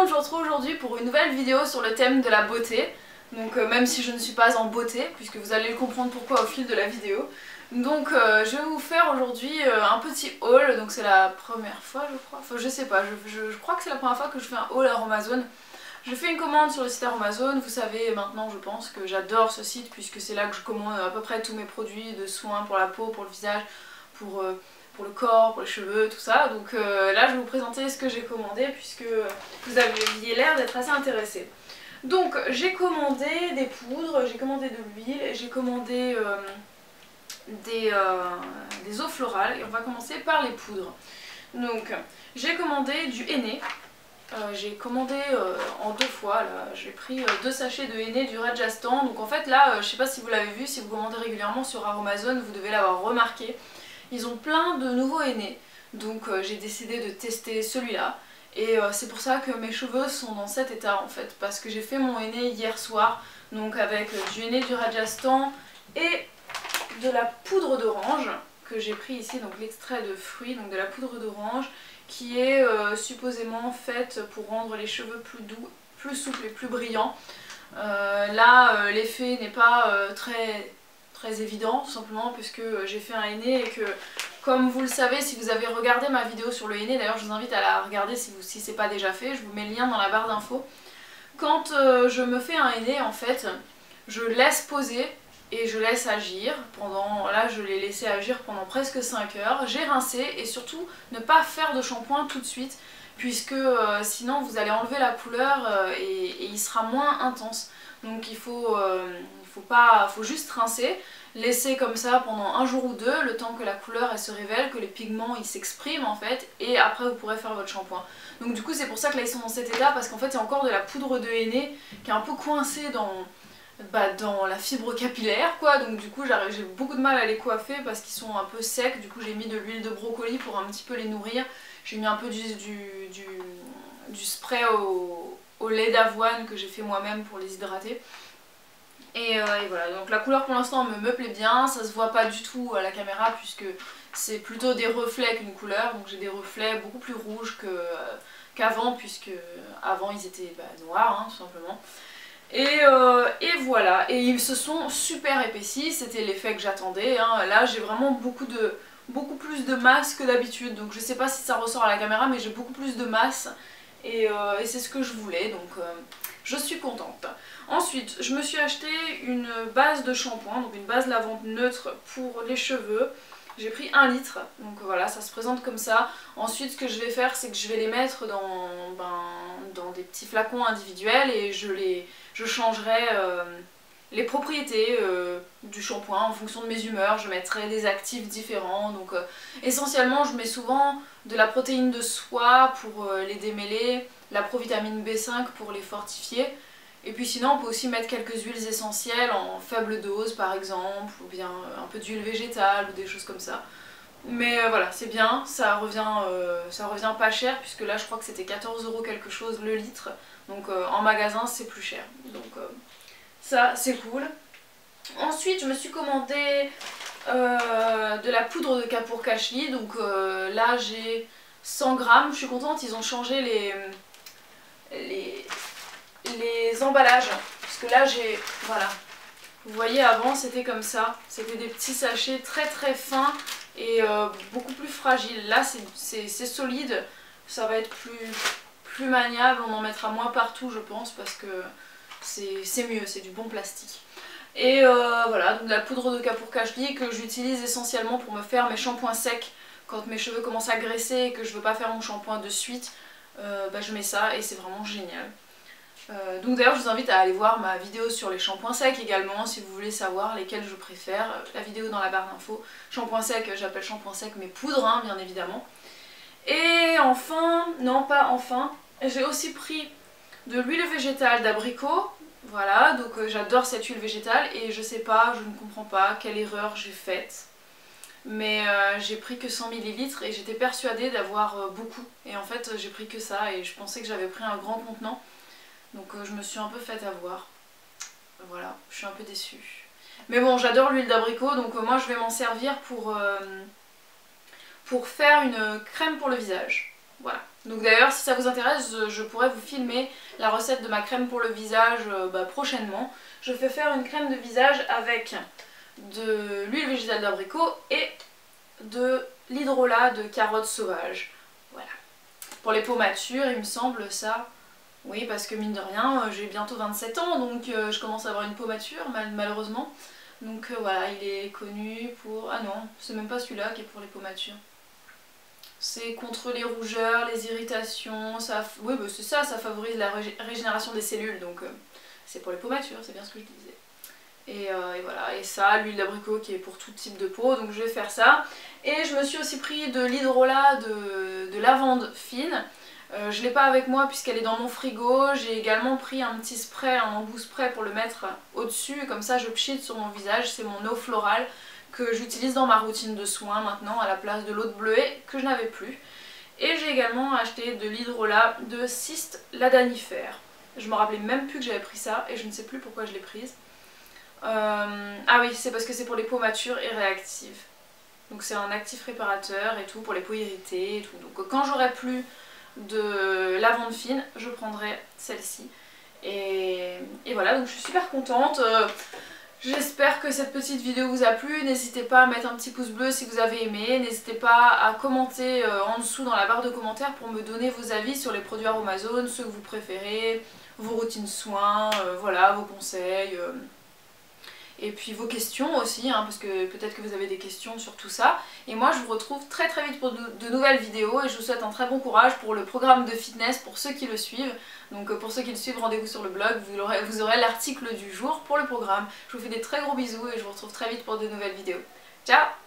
monde, je vous retrouve aujourd'hui pour une nouvelle vidéo sur le thème de la beauté. Donc même si je ne suis pas en beauté, puisque vous allez le comprendre pourquoi au fil de la vidéo. Donc je vais vous faire aujourd'hui un petit haul, donc c'est la première fois je crois, enfin je sais pas, je crois que c'est la première fois que je fais un haul à Amazon. Je fais une commande sur le site Amazon, vous savez maintenant je pense que j'adore ce site puisque c'est là que je commande à peu près tous mes produits de soins pour la peau, pour le visage, pour le corps, pour les cheveux, tout ça. Donc là je vais vous présenter ce que j'ai commandé puisque vous aviez l'air d'être assez intéressés. Donc j'ai commandé des poudres, j'ai commandé de l'huile, j'ai commandé des eaux florales et on va commencer par les poudres. Donc j'ai commandé du henné. J'ai commandé en 2 fois, là j'ai pris 2 sachets de henné du Rajasthan. Donc en fait là, je sais pas si vous l'avez vu, si vous commandez régulièrement sur Amazon, vous devez l'avoir remarqué. Ils ont plein de nouveaux henné, donc j'ai décidé de tester celui-là. Et c'est pour ça que mes cheveux sont dans cet état en fait, parce que j'ai fait mon henné hier soir, donc avec du henné du Rajasthan et de la poudre d'orange que j'ai pris ici, donc l'extrait de fruits, donc de la poudre d'orange qui est supposément faite pour rendre les cheveux plus doux, plus souples et plus brillants. Là l'effet n'est pas très évident, tout simplement puisque j'ai fait un henné et que, comme vous le savez si vous avez regardé ma vidéo sur le henné, d'ailleurs je vous invite à la regarder si c'est pas déjà fait, je vous mets le lien dans la barre d'infos. Quand je me fais un henné en fait, je laisse poser et je laisse agir pendant, là je l'ai laissé agir pendant presque 5 heures, j'ai rincé et surtout ne pas faire de shampoing tout de suite puisque sinon vous allez enlever la couleur et il sera moins intense. Donc il faut juste rincer, laisser comme ça pendant 1 jour ou 2, le temps que la couleur elle se révèle, que les pigments ils s'expriment en fait, et après vous pourrez faire votre shampoing. Donc du coup c'est pour ça que là ils sont dans cet état, parce qu'en fait il y a encore de la poudre de henné qui est un peu coincée dans la fibre capillaire quoi, donc du coup j'ai beaucoup de mal à les coiffer parce qu'ils sont un peu secs. Du coup j'ai mis de l'huile de brocoli pour un petit peu les nourrir, j'ai mis un peu du spray au lait d'avoine que j'ai fait moi-même pour les hydrater. Et voilà, donc la couleur pour l'instant me plaît bien, ça se voit pas du tout à la caméra puisque c'est plutôt des reflets qu'une couleur, donc j'ai des reflets beaucoup plus rouges qu'avant, puisque avant ils étaient noirs hein, tout simplement. Et voilà, et ils se sont super épaissis, c'était l'effet que j'attendais, hein. Là j'ai vraiment beaucoup plus de masse que d'habitude, donc je sais pas si ça ressort à la caméra mais j'ai beaucoup plus de masse et c'est ce que je voulais, donc je suis contente. Ensuite je me suis acheté une base de shampoing, donc une base lavante neutre pour les cheveux. J'ai pris 1 litre, donc voilà, ça se présente comme ça. Ensuite ce que je vais faire c'est que je vais les mettre dans des petits flacons individuels et je changerai les propriétés du shampoing en fonction de mes humeurs. Je mettrai des actifs différents, donc essentiellement je mets souvent de la protéine de soie pour les démêler, la provitamine B5 pour les fortifier. Et puis sinon on peut aussi mettre quelques huiles essentielles en faible dose par exemple, ou bien un peu d'huile végétale ou des choses comme ça. Mais voilà, c'est bien, ça revient pas cher puisque là je crois que c'était 14 € quelque chose le litre. Donc en magasin c'est plus cher. Donc ça c'est cool. Ensuite je me suis commandé de la poudre de Kapoor Kashli. Donc là j'ai 100 grammes, je suis contente, ils ont changé les emballages, parce que là j'ai, voilà, vous voyez avant c'était comme ça, c'était des petits sachets très fins et beaucoup plus fragiles. Là c'est solide, ça va être plus maniable, on en mettra moins partout je pense parce que c'est mieux, c'est du bon plastique. Et voilà, donc la poudre de Kapoor Kashli que j'utilise essentiellement pour me faire mes shampoings secs quand mes cheveux commencent à graisser et que je veux pas faire mon shampoing de suite. Je mets ça et c'est vraiment génial. Donc d'ailleurs je vous invite à aller voir ma vidéo sur les shampoings secs également si vous voulez savoir lesquels je préfère. La vidéo dans la barre d'infos. Shampoing sec, j'appelle shampoing sec mais poudre hein, bien évidemment. Et enfin, non pas enfin, j'ai aussi pris de l'huile végétale d'abricot. Voilà, donc j'adore cette huile végétale et je sais pas, je ne comprends pas quelle erreur j'ai faite. Mais j'ai pris que 100 ml et j'étais persuadée d'avoir beaucoup. Et en fait j'ai pris que ça et je pensais que j'avais pris un grand contenant. Donc je me suis un peu faite avoir. Voilà, je suis un peu déçue. Mais bon, j'adore l'huile d'abricot, donc moi je vais m'en servir pour faire une crème pour le visage. Voilà. Donc d'ailleurs si ça vous intéresse, je pourrais vous filmer la recette de ma crème pour le visage prochainement. Je fais faire une crème de visage avec de l'huile végétale d'abricot et de l'hydrolat de carottes sauvages. Voilà. Pour les peaux matures, il me semble ça. Oui, parce que mine de rien, j'ai bientôt 27 ans, donc je commence à avoir une peau mature, malheureusement. Donc voilà, il est connu pour... Ah non, c'est même pas celui-là qui est pour les peaux matures. C'est contre les rougeurs, les irritations, ça... Oui, bah c'est ça, ça favorise la régénération des cellules, donc c'est pour les peaux matures, c'est bien ce que je disais. Et voilà, et ça, l'huile d'abricot qui est pour tout type de peau, donc je vais faire ça. Et je me suis aussi pris de l'hydrolat de lavande fine. Je l'ai pas avec moi puisqu'elle est dans mon frigo. J'ai également pris un petit spray, un embout spray pour le mettre au-dessus, comme ça je pchite sur mon visage. C'est mon eau florale que j'utilise dans ma routine de soins maintenant à la place de l'eau de bleuet que je n'avais plus. Et j'ai également acheté de l'hydrolat de Cyste ladanifère. Je me rappelais même plus que j'avais pris ça et je ne sais plus pourquoi je l'ai prise. Ah oui, c'est parce que c'est pour les peaux matures et réactives. Donc c'est un actif réparateur et tout pour les peaux irritées et tout. Donc quand j'aurai plus de lavande fine, je prendrai celle-ci. Et voilà, donc je suis super contente. J'espère que cette petite vidéo vous a plu. N'hésitez pas à mettre un petit pouce bleu si vous avez aimé. N'hésitez pas à commenter en dessous dans la barre de commentaires pour me donner vos avis sur les produits Aromazone, ceux que vous préférez, vos routines soins, voilà, vos conseils. Et puis vos questions aussi, hein, parce que peut-être que vous avez des questions sur tout ça. Et moi je vous retrouve très vite pour de nouvelles vidéos et je vous souhaite un très bon courage pour le programme de fitness pour ceux qui le suivent. Donc pour ceux qui le suivent, rendez-vous sur le blog, vous aurez l'article du jour pour le programme. Je vous fais des très gros bisous et je vous retrouve très vite pour de nouvelles vidéos. Ciao!